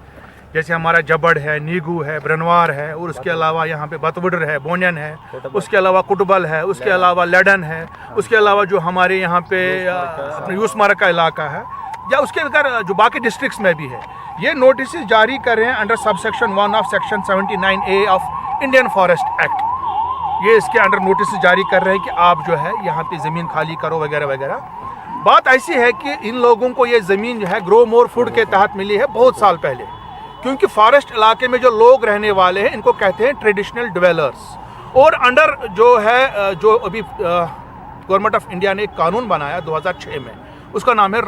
जैसे हमारा जबड़ है, नीगू है, ब्रनवार है और उसके अलावा यहाँ पे बतवुडर है, बोनियन है, उसके अलावा कुटबल है, उसके अलावा लेडन है, उसके अलावा जो हमारे यहाँ पे अपने यूसमारा का इलाका है या उसके अगर जो बाकी डिस्ट्रिक्ट्स में भी है, ये नोटिस जारी कर रहे हैं under subsection 1 of section 79A of Indian forest act. ये इसके अंडर नोटिस जारी कर रहे हैं कि आप जो है यहाँ पे ज़मीन खाली करो वगैरह वगैरह। बात ऐसी है कि इन लोगों को ये ज़मीन जो है ग्रो मोर फूड के तहत मिली है बहुत साल पहले, क्योंकि फॉरेस्ट इलाके में जो लोग रहने वाले हैं इनको कहते हैं ट्रेडिशनल डिवेलर्स। और अंडर जो है जो अभी गवर्नमेंट ऑफ इंडिया ने एक कानून बनाया 2006 में, उसका नाम है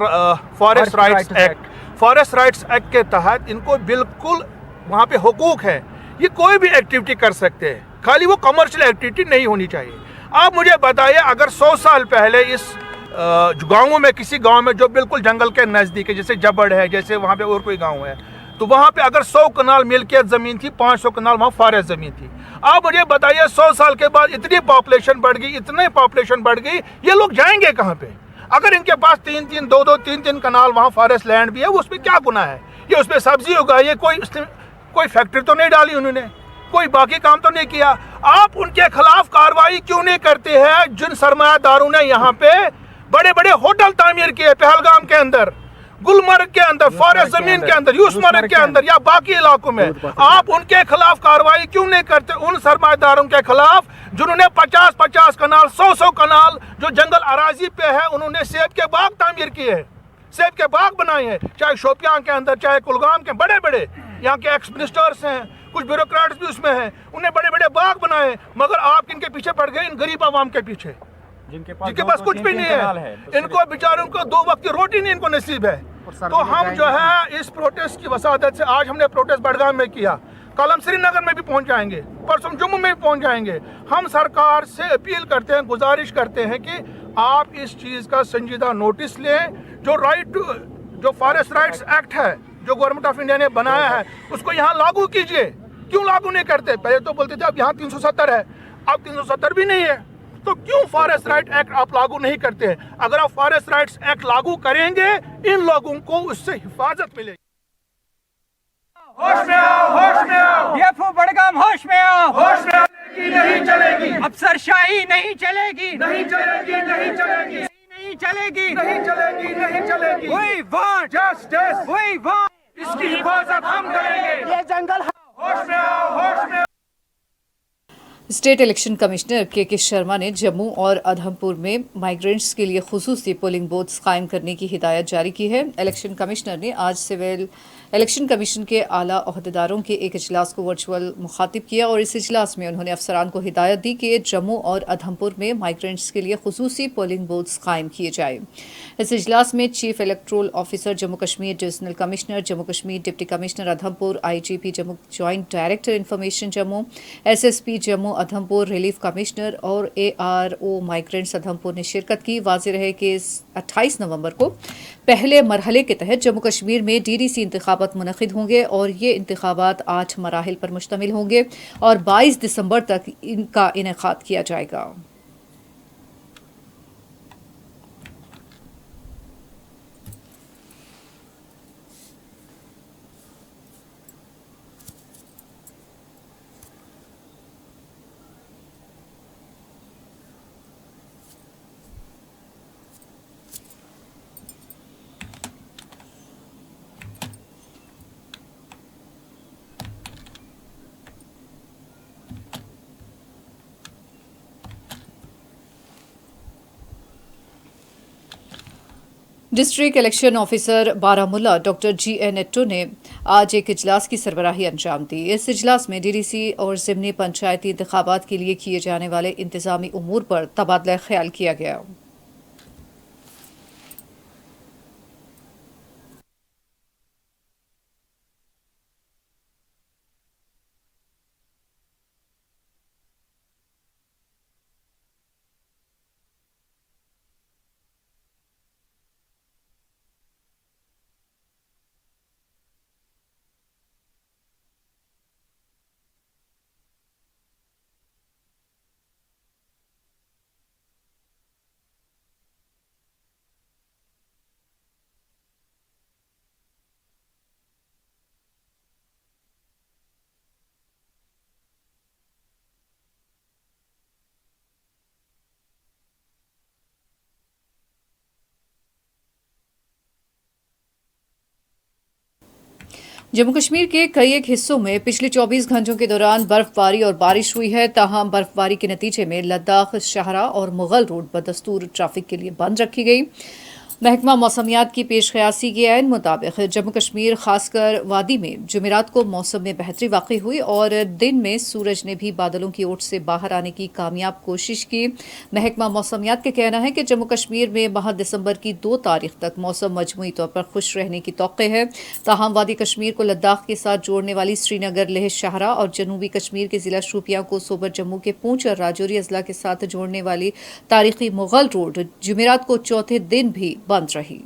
forest rights act. Forest rights act के तहत इनको बिल्कुल वहाँ पे हुकूक है, ये कोई भी एक्टिविटी कर सकते हैं, खाली वो कमर्शियल एक्टिविटी नहीं होनी चाहिए। आप मुझे बताइए अगर 100 साल पहले इस गाँवों में किसी गाँव में जो बिल्कुल जंगल के नज़दीक है, जैसे जबड़ है, जैसे वहाँ पे और कोई गाँव है, तो वहाँ पे अगर 100 कनाल मिल्कियत ज़मीन थी, 500 कनाल वहाँ फॉरेस्ट ज़मीन थी। आप मुझे बताइए 100 साल के बाद इतनी पॉपुलेशन बढ़ गई, इतने पॉपुलेशन बढ़ गई, ये लोग जाएंगे कहाँ पे? अगर इनके पास 3-3 कनाल वहाँ फॉरेस्ट लैंड भी है, उसमें क्या गुनाह है? ये उसमें सब्जी उगाई, कोई फैक्ट्री तो नहीं डाली उन्होंने, कोई बाकी काम तो नहीं किया। आप उनके खिलाफ कार्रवाई क्यों नहीं करते हैं जिन सरमायादारों ने यहाँ पे बड़े बड़े होटल तामीर किए, पहलगाम के अंदर, गुलमर्ग के अंदर, फॉरेस्ट जमीन के अंदर, यूसमर्ग के अंदर या बाकी इलाकों में? आप उनके खिलाफ कार्रवाई क्यों नहीं करते? उन सरमायादारों के खिलाफ जिन्होंने 50-50 कनाल, 100-100 कनाल जो जंगल अराजी पे है, उन्होंने सेब के बाग तामीर किए हैं, सेब के बाग बनाए हैं, चाहे शोपियां के अंदर, चाहे कुलगाम के। बड़े बड़े यहाँ के एक्स मिनिस्टर्स हैं, कुछ ब्यूरोक्रेट्स भी उसमें हैं, उन्हें बड़े बड़े बाग बनाए। मगर आप इनके पीछे पड़ गए, इन गरीब आवाम के पीछे, जिनके पास कुछ भी नहीं है। इनको बेचारों को 2 वक्त की रोटी नहीं इनको नसीब है। तो हम जो है इस प्रोटेस्ट की वसादत से, आज हमने प्रोटेस्ट बड़गाम में किया, कल हम श्रीनगर में भी पहुंच जाएंगे, परसों जम्मू में भी पहुंच जाएंगे। हम सरकार से अपील करते हैं, गुजारिश करते हैं कि आप इस चीज़ का संजीदा नोटिस लें। जो फॉरेस्ट राइट्स एक्ट है जो गवर्नमेंट ऑफ इंडिया ने बनाया है, उसको यहाँ लागू कीजिए। क्यों लागू नहीं करते? पहले तो बोलते थे अब यहाँ 370 है, अब 370 भी नहीं है, तो क्यों फॉरेस्ट राइट एक्ट आप लागू नहीं करते हैं? अगर आप फॉरेस्ट राइट्स एक्ट लागू करेंगे, इन लोगों को उससे हिफाजत मिलेगी। होश में आओ, होश में आओ, DFO बड़गाम होश में आओ, होश में आओ। नहीं चलेगी, अफसरशाही नहीं चलेगी, नहीं चलेगी, नहीं चलेगी, नहीं चलेगी, नहीं चलेगी, नहीं चलेगी। We want justice, we want, इसकी हिफाजत हम करेंगे। ये जंगल होश में आओ, होश में आओ। स्टेट इलेक्शन कमिश्नर के शर्मा ने जम्मू और उधमपुर में माइग्रेंट्स के लिए खुसूसी पोलिंग बूथ्स कायम करने की हिदायत जारी की है। इलेक्शन कमिश्नर ने आज सिविल इलेक्शन कमीशन के आला ओहदेदारों के एक इजलास को वर्चुअल मुखातिब किया और इस इजलास में उन्होंने अफसरान को हिदायत दी कि जम्मू और उधमपुर में माइग्रेंट्स के लिए खुसूसी पोलिंग बूथ्स कायम किए जाए। इस इजलास में chief electoral officer Jammu Kashmir, divisional commissioner Jammu Kashmir, deputy commissioner Udhampur, IGP Jammu, joint director information Jammu, SSP Jammu Udhampur, relief commissioner और ARO माइग्रेंट्स उधमपुर ने शिरकत की। वाज़ेह रहे कि 28 नवंबर को पहले मरहले के तहत जम्मू कश्मीर में DDC इंतखाबात मुनक़िद होंगे और ये इंतखाबात 8 मराहिल पर मुश्तमिल होंगे और 22 दिसंबर तक इनका इनेकाद किया जाएगा। District election officer Baramulla doctor GN Netto ने आज एक इजलास की सरबराही अंजाम दी। इस इजलास में DDC और ज़िमनी पंचायती इंतखाबात के लिए किए जाने वाले इंतजामी उमूर पर तबादला ख्याल किया गया। जम्मू कश्मीर के कई एक हिस्सों में पिछले 24 घंटों के दौरान बर्फबारी और बारिश हुई है। ताहम बर्फबारी के नतीजे में लद्दाख, शाहरा और मुगल रोड बदस्तूर ट्रैफिक के लिए बंद रखी गई। महकमा मौसमियात की पेशकयासी के ऐन मुताबिक जम्मू कश्मीर खासकर वादी में जुमेरात को मौसम में बेहतरी वाक़ई हुई और दिन में सूरज ने भी बादलों की ओट से बाहर आने की कामयाब कोशिश की। महकमा मौसमियात का कहना है कि जम्मू कश्मीर में माह दिसंबर की 2 तारीख तक मौसम मजमूई तौर पर खुश रहने की तौक़्क़े है। ताहम वादी कश्मीर को लद्दाख के साथ जोड़ने वाली श्रीनगर, लेह, शाहरा और जनूबी कश्मीर के ज़िला शोपियां को सोबर जम्मू के पूंछ और राजौरी अजला के साथ जोड़ने वाली तारीखी मुगल रोड जुमेरात को चौथे दिन भी बंद रही।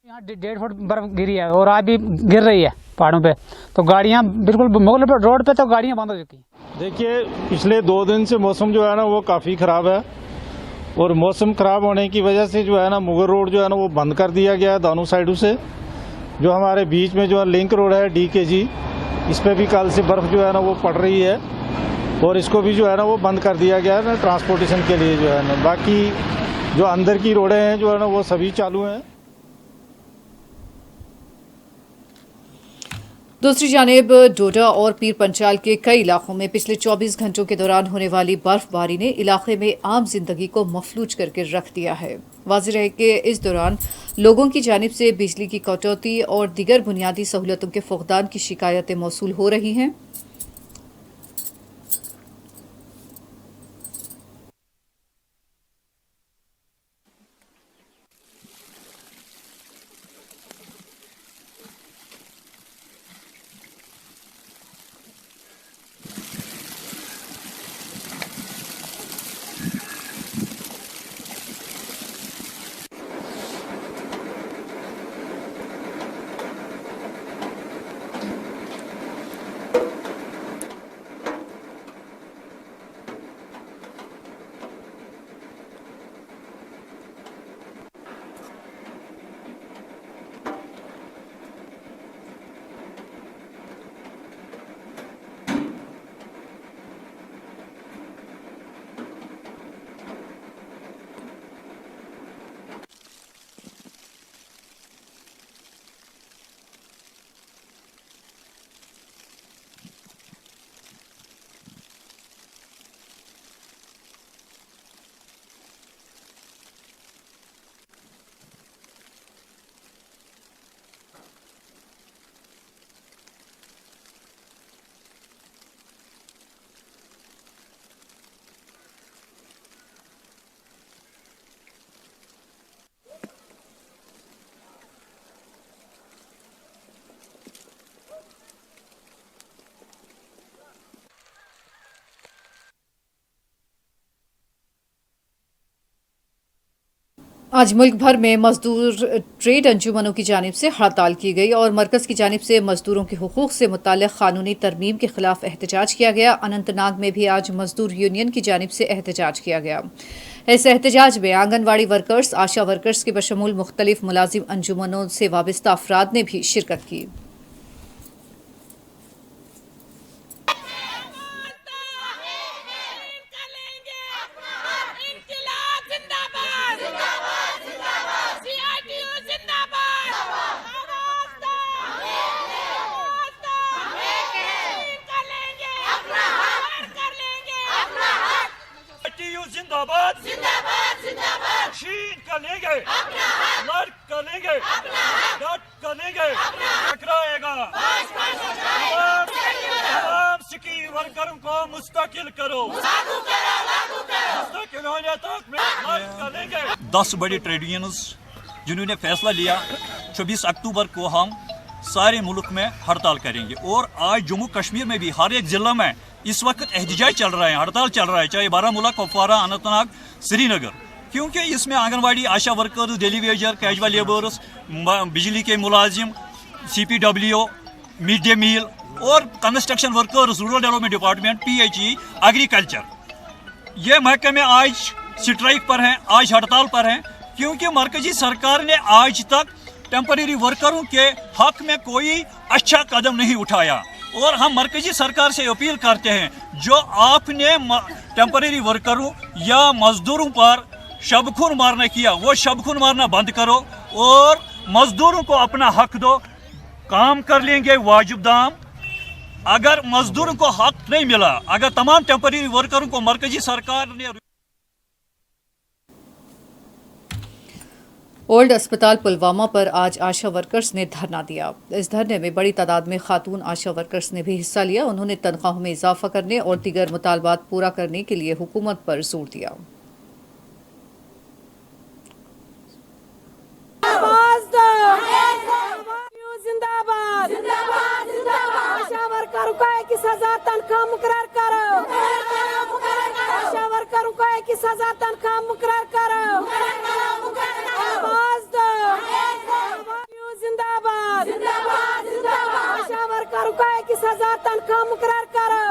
यहाँ 1.5 फुट बर्फ गिरी है और आज भी गिर रही है पहाड़ों पे, तो गाड़ियाँ बिल्कुल मुगल रोड पे तो गाड़ियाँ बंद हो चुकी हैं। देखिए, पिछले 2 दिन से मौसम जो है ना वो काफ़ी ख़राब है और मौसम ख़राब होने की वजह से जो है ना मुगल रोड जो है ना वो बंद कर दिया गया है दोनों साइडों से। जो हमारे बीच में जो है लिंक रोड है DKG, इस पर भी कल से बर्फ़ जो है ना वो पड़ रही है और इसको भी जो है ना वो बंद कर दिया गया है ना ट्रांसपोर्टेशन के लिए जो है ना। बाकी जो अंदर की रोडें हैं जो है ना वो सभी चालू हैं। दूसरी जानिब डोडा और पीर पंचाल के कई इलाकों में पिछले 24 घंटों के दौरान होने वाली बर्फबारी ने इलाके में आम जिंदगी को मफलूज करके रख दिया है। वाज़ेह है कि इस दौरान लोगों की जानिब से बिजली की कटौती और दीगर बुनियादी सहूलतों के फुकदान की शिकायतें मौसूल हो रही हैं। आज मुल्क भर में मजदूर ट्रेड अंजुमनों की जानिब से हड़ताल की गई और मरकज़ की जानिब से मजदूरों के हुकूक से मुताल्लिक़ कानूनी तरमीम के खिलाफ एहतजाज किया गया। अनंतनाग में भी आज मजदूर यूनियन की जानिब से एहतजाज किया गया। इस एहतजाज में आंगनवाड़ी वर्कर्स, आशा वर्कर्स के बशमूल मुख्तलिफ मुलाजिम अंजुमनों से वाबस्ता अफराद ने भी शिरकत की। जिंदाबाद जिंदाबाद जिंदाबाद शीन करेंगे लड़ करेंगे डट करेंगे टकराएगा तमाम सिकी वर्करों को मुस्तकिल करो मुस्तकिल होने तक लड़ करेंगे। 10 बड़ी ट्रेड यूनियंस जिन्होंने फैसला लिया 24 अक्टूबर को हम सारे मुल्क में हड़ताल करेंगे और आज जम्मू कश्मीर में भी हर एक जिला में इस वक्त एहतजाज चल रहा है, हड़ताल चल रहा है, चाहे बारामूला, कुपवारा, अनंतनाग, श्रीनगर, क्योंकि इसमें anganwadi, ASHA workers, daily wager, casual labours, बिजली के मुलाजिम, CPWO, मिड डे मील और construction workers, rural development department, PHE, agriculture, ये महकमे आज स्ट्राइक पर हैं, आज हड़ताल पर हैं, क्योंकि मरकजी सरकार ने आज तक टेम्परेरी वर्करों के हक में कोई अच्छा कदम नहीं उठाया। और हम मरकजी सरकार से अपील करते हैं, जो आपने टेम्परेरी वर्करों या मजदूरों पर शब खून मारना किया, वो शब खून मारना बंद करो और मजदूरों को अपना हक दो। काम कर लेंगे वाजिब दाम। अगर मजदूरों को हक नहीं मिला, अगर तमाम टेम्पररी वर्करों को मरकजी सरकार ने ओल्ड अस्पताल पुलवामा पर आज आशा वर्कर्स ने धरना दिया। इस धरने में बड़ी तादाद में खातून आशा वर्कर्स ने भी हिस्सा लिया। उन्होंने तनख्वाहों में इजाफा करने और दीगर मुतालबात पूरा करने के लिए हुकूमत पर जोर दिया। जिंदाबाद जिंदाबाद जिंदाबाद। आशा वर्करों को 21,000 तनख्वाह मुकर्रर करो। आशा वर्करों को 21,000 तनख्वाह मुकर्रर करो। आवाज दो। जिंदाबाद जिंदाबाद जिंदाबाद। आशा वर्करों को 21,000 तनख्वाह मुकर्रर करो।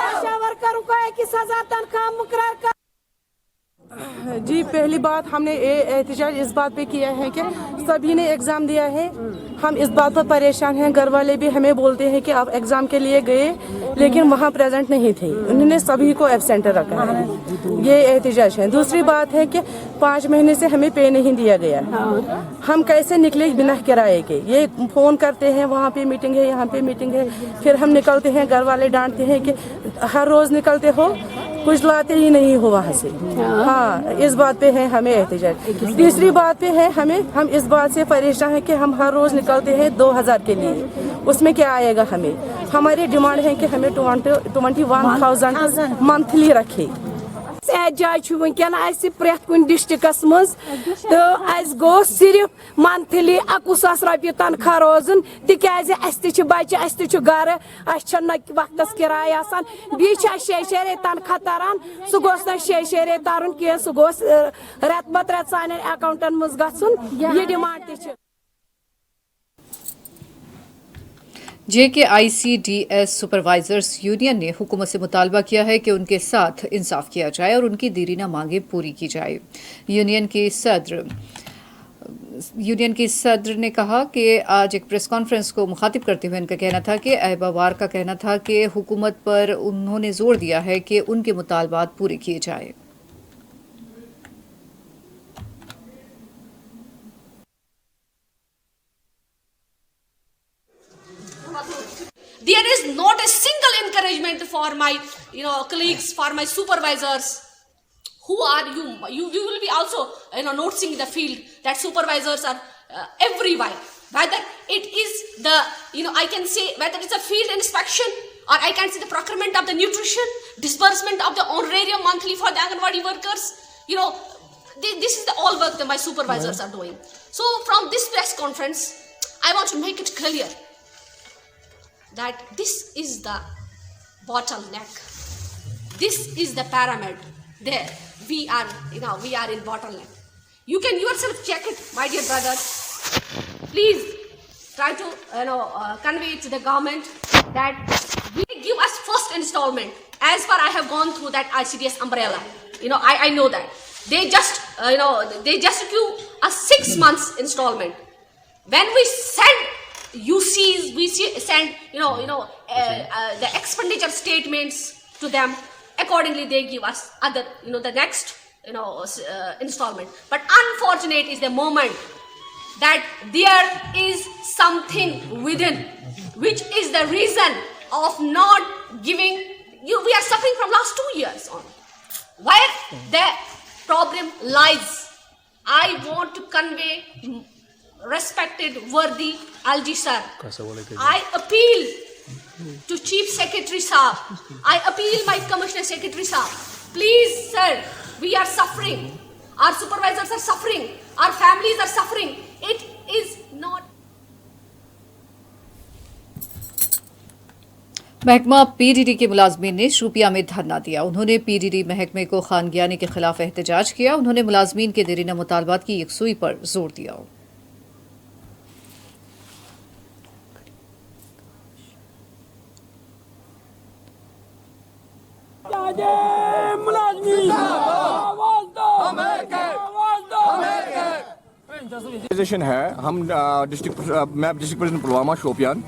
आशा वर्करों को 21,000 तनख्वाह मुकर्रर करो। जी, पहली बात हमने एहतजाज इस बात पे किया है कि सभी ने एग्ज़ाम दिया है। हम इस बात पर परेशान हैं। घर वाले भी हमें बोलते हैं कि आप एग्ज़ाम के लिए गए लेकिन वहाँ प्रेजेंट नहीं थे। उन्होंने सभी को एब्सेंट रखा है। ये एहतजाज है। दूसरी बात है कि 5 महीने से हमें पे नहीं दिया गया। हम कैसे निकले बिना किराए के? ये फ़ोन करते हैं, वहाँ पे मीटिंग है, यहाँ पे मीटिंग है, फिर हम निकलते हैं, घर वाले डांटते हैं कि हर रोज़ निकलते हो, कुछ लाते ही नहीं हो वहाँ से। हाँ, इस बात पे है हमें एहतजाज। तीसरी बात पे है हम इस बात से परेशान हैं कि हम हर रोज़ निकलते हैं 2,000 के लिए, उसमें क्या आएगा हमें? हमारी डिमांड है कि हमें 21,000 मंथली रखे। एहतजाज वनकन प्रेथ कुन डिस्ट्रिक्टस मज तो गो सिर्फ मंथली 21,000 रॉपये तनख्वाह रोजन तिकाज बच्चे गर वक्तस किराय आसान बी 6 रेत तनख्वाह तरन सह गोस 6 रेत तरन कह सह गोस रेत पत रेत सान अकाउंटन मज गछुन। ये डिमांड तह JKICDS सुपरवाइजर्स यूनियन ने हुकूमत से मुतालबा किया है कि उनके साथ इंसाफ किया जाए और उनकी देरीना मांगे पूरी की जाए। यूनियन के सदर ने कहा कि आज एक प्रेस कॉन्फ्रेंस को मुखातिब करते हुए उनका कहना था कि अहबावार का कहना था कि हुकूमत पर उन्होंने जोर दिया है कि उनके मुतालबात पूरे किए जाए। There is not a single encouragement for my colleagues, for my supervisors who are you will be also noticing the field that supervisors are everywhere, whether it is the I can say whether it's a field inspection or I can say the procurement of the nutrition, disbursement of the honorarium monthly for the Anganwadi workers. This is the all work that my supervisors are doing. So from this press conference I want to make it clear that this is the bottleneck, this is the pyramid. There we are in bottleneck. You can yourself check it, my dear brothers. Please try to convey it to the government that we give us first installment. As far I have gone through that ICDS umbrella, I know that they just give us 6 months installment. When we send UCs, we send the expenditure statements to them. Accordingly, they give us other the next installment. But unfortunate is the moment that there is something within, which is the reason of not giving. We are suffering from last 2 years on. Where the problem lies, I want to convey. Respected worthy Alji sir, I appeal to Chief Secretary Saab, I appeal my Commissioner Secretary Saab, please sir, we are suffering, our supervisors are suffering, our families are suffering. It is not. महकमा PDD के मुलाजमीन ने शूपिया में धरना दिया। उन्होंने PDD महकमे को खानगियानी के खिलाफ एहतजाज किया। उन्होंने मुलाजमीन के देरीना मुतालबात की यकसुई पर जोर दिया। है हम डिस्ट्रिक्ट प्रेसिडेंट पुलवामा शोपियान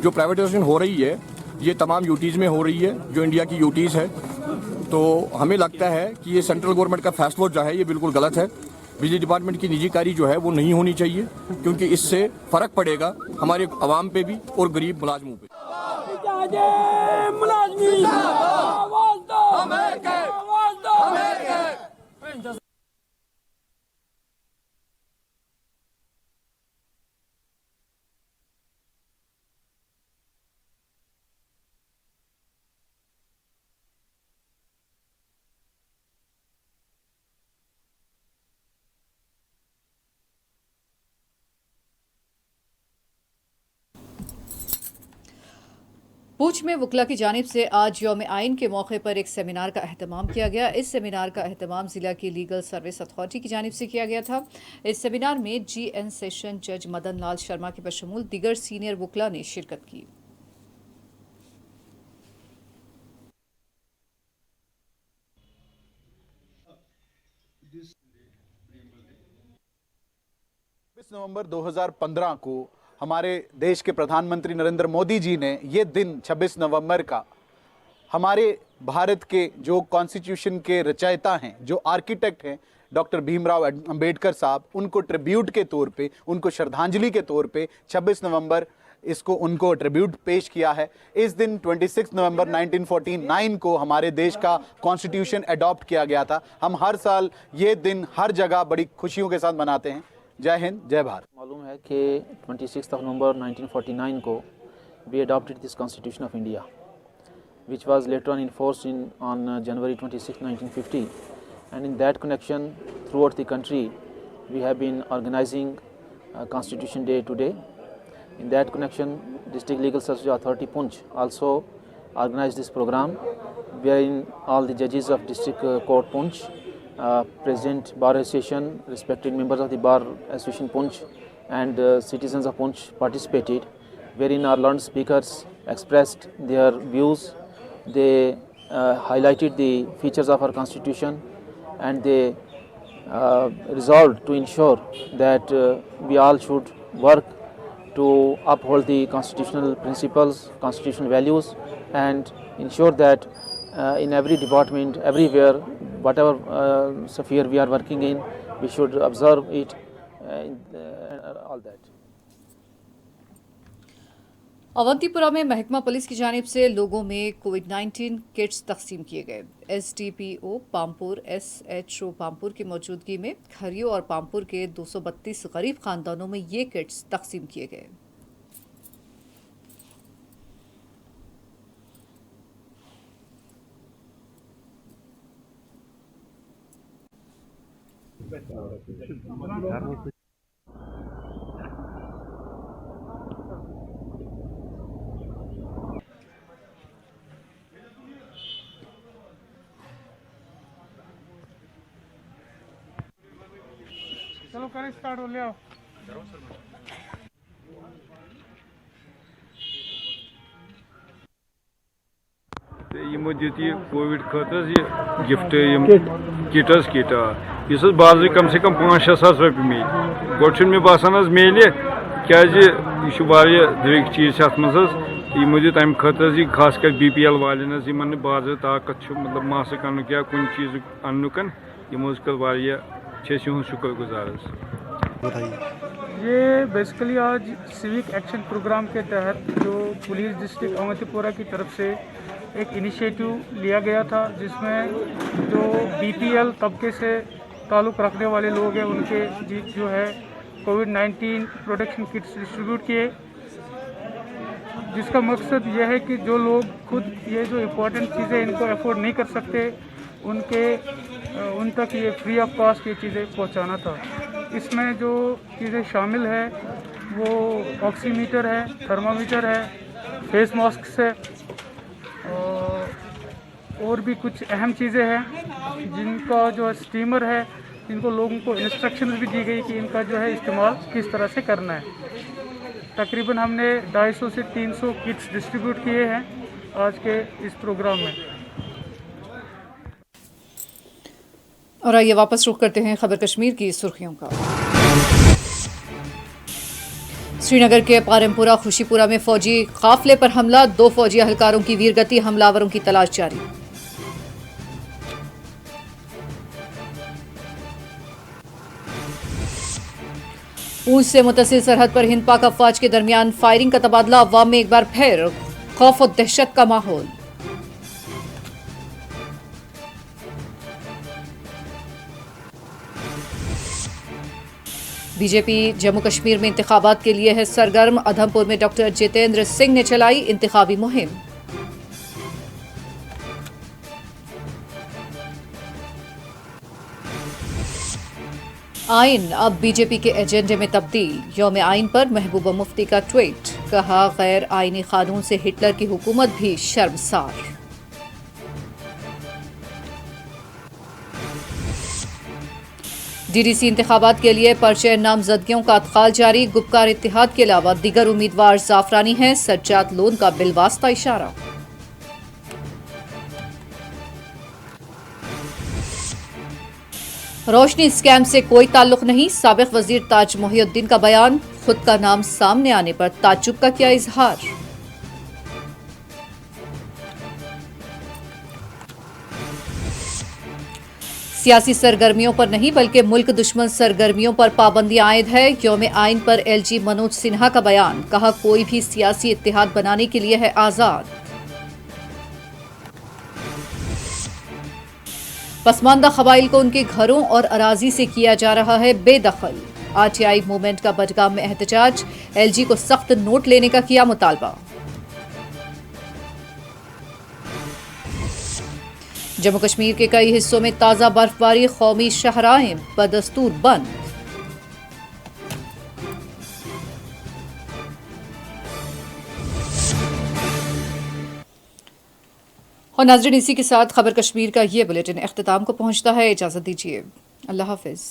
जो प्राइवेटाइजेशन हो रही है ये तमाम यूटीज़ में हो रही है जो इंडिया की यूटीज़ है। तो हमें लगता है कि ये सेंट्रल गवर्नमेंट का फैसला जो है ये बिल्कुल गलत है। बिजली डिपार्टमेंट की निजीकारी जो है वो नहीं होनी चाहिए, क्योंकि इससे फ़र्क पड़ेगा हमारे आवाम पे भी और गरीब मुलाजमों पे। पूंछ में वकला की जानिब से आज यौम आइन के मौके पर एक सेमिनार का अहतमाम किया गया। इस सेमिनार का अहतमाम ज़िला की लीगल सर्विस अथॉरिटी की जानिब से किया गया था। इस सेमिनार में GN सेशन जज मदन लाल शर्मा के बशमूल दीगर सीनियर वकला ने शिरकत की। नवंबर 2015 को हमारे देश के प्रधानमंत्री नरेंद्र मोदी जी ने ये दिन 26 नवंबर का हमारे भारत के जो कॉन्स्टिट्यूशन के रचयिता हैं, जो आर्किटेक्ट हैं, डॉक्टर भीमराव अंबेडकर साहब, उनको ट्रिब्यूट के तौर पे, उनको श्रद्धांजलि के तौर पे 26 नवंबर इसको उनको ट्रिब्यूट पेश किया है। इस दिन 26 नवंबर 1949 को हमारे देश का कॉन्स्टिट्यूशन अडॉप्ट किया गया था। हम हर साल ये दिन हर जगह बड़ी खुशियों के साथ मनाते हैं। जय हिंद, जय भारत। मालूम है कि 26 नवंबर 1949 को we adopted this Constitution of India, which was later on enforced on January 26, 1950. And in that connection, throughout the country, we have been organizing Constitution Day today. In that connection, District Legal Services Authority Poonch also organized this program, wherein all the judges of District Court Poonch, President Bar Association, respected members of the Bar Association Poonch, and citizens of Poonch participated, wherein our learned speakers expressed their views. They highlighted the features of our constitution, and they resolved to ensure that we all should work to uphold the constitutional principles, constitutional values, and ensure that in every department, everywhere, whatever sphere we are working in, we should observe it, all that. Awantipora में महकमा police की जानिब से लोगों में कोविड-19 kits तकसीम किए गए। SDPO पामपुर, SHO पामपुर की मौजूदगी में खरियो और पामपुर के 232 गरीब खानदानों में ये किट्स तकसीम किए गए। चलो करें स्टार्ट हो ले आओ। यमो दित यह कोविड खतर यह गिफ्ट यम किटस किट इस बाजरी कम से कम 5-6 सास रुपये मिल गोट मे बासान मिल क्या यह दरिक चीज अत मज यमो दित अम खतर यह खास कर BPL वालन इन बाजर ताकत मतलब मास्क अन या कुन चीज अन यमो कर शुक्र गुजार। ये बेसिकली आज सिविक एक्शन प्रोग्राम के तहत जो पुलिस डिस्ट्रिक्ट अवंतीपुरा की तरफ से एक इनिशिएटिव लिया गया था, जिसमें जो BPL तबके से ताल्लुक़ रखने वाले लोग हैं उनके जो है कोविड-19 प्रोटेक्शन किट्स डिस्ट्रीब्यूट किए, जिसका मकसद यह है कि जो लोग खुद ये जो इम्पोर्टेंट चीज़ें इनको अफोर्ड नहीं कर सकते उन तक ये फ्री ऑफ कॉस्ट ये चीज़ें पहुंचाना था। इसमें जो चीज़ें शामिल है वो ऑक्सीमीटर है, थर्मामीटर है, फेस मास्क है और भी कुछ अहम चीज़ें हैं जिनका जो स्टीमर है, जिनको लोगों को इंस्ट्रक्शंस भी दी गई कि इनका जो है इस्तेमाल किस तरह से करना है। तकरीबन हमने 250 से 300 किट्स डिस्ट्रीब्यूट किए हैं आज के इस प्रोग्राम में। और आइए वापस रुख करते हैं खबर कश्मीर की सुर्खियों का। श्रीनगर के पारमपुरा खुशीपुरा में फौजी काफिले पर हमला, 2 फौजी अहलकारों की वीरगति, हमलावरों की तलाश जारी। पूंछ से मुतसिल सरहद पर हिंद पाक अफवाज के दरमियान फायरिंग का तबादला, अवाम में एक बार फिर खौफ और दहशत का माहौल। बीजेपी जम्मू कश्मीर में इंतखाबात के लिए है सरगर्म, अधमपुर में डॉक्टर जितेंद्र सिंह ने चलाई इंतखाबी मुहिम। आइन अब बीजेपी के एजेंडे में तब्दील, यौम आइन पर महबूबा मुफ्ती का ट्वीट, कहा गैर आइनी कानून से हिटलर की हुकूमत भी शर्मसार। डीडीसी इंतखाबात के लिए पर्चे नामजदगियों का अदखाल जारी, गुपकार इत्तेहाद के अलावा दीगर उम्मीदवार जाफरानी हैं, सज्जाद लोन का बिलवास्ता इशारा। रोशनी स्कैम से कोई ताल्लुक नहीं, साबिक वजीर ताज मोहिउद्दीन का बयान, खुद का नाम सामने आने पर ताज्जुब का किया इजहार। सियासी सरगर्मियों पर नहीं बल्कि मुल्क दुश्मन सरगर्मियों पर पाबंदी आयद है, यौम आइन पर एलजी मनोज सिन्हा का बयान, कहा कोई भी सियासी इत्तेहाद बनाने के लिए है आजाद। पसमानदा कबाइल को उनके घरों और अराजी से किया जा रहा है बेदखल, आरटीआई मूवमेंट का बडगाम में एहतजाज, एलजी को सख्त नोट लेने का किया मुतालबा। जम्मू कश्मीर के कई हिस्सों में ताज़ा बर्फबारी, कौमी शाहराहें बदस्तूर बंद। और नाज़रीन, इसी के साथ खबर कश्मीर का ये बुलेटिन इख्तिताम को पहुंचता है। इजाज़त दीजिए, अल्लाह हाफिज़।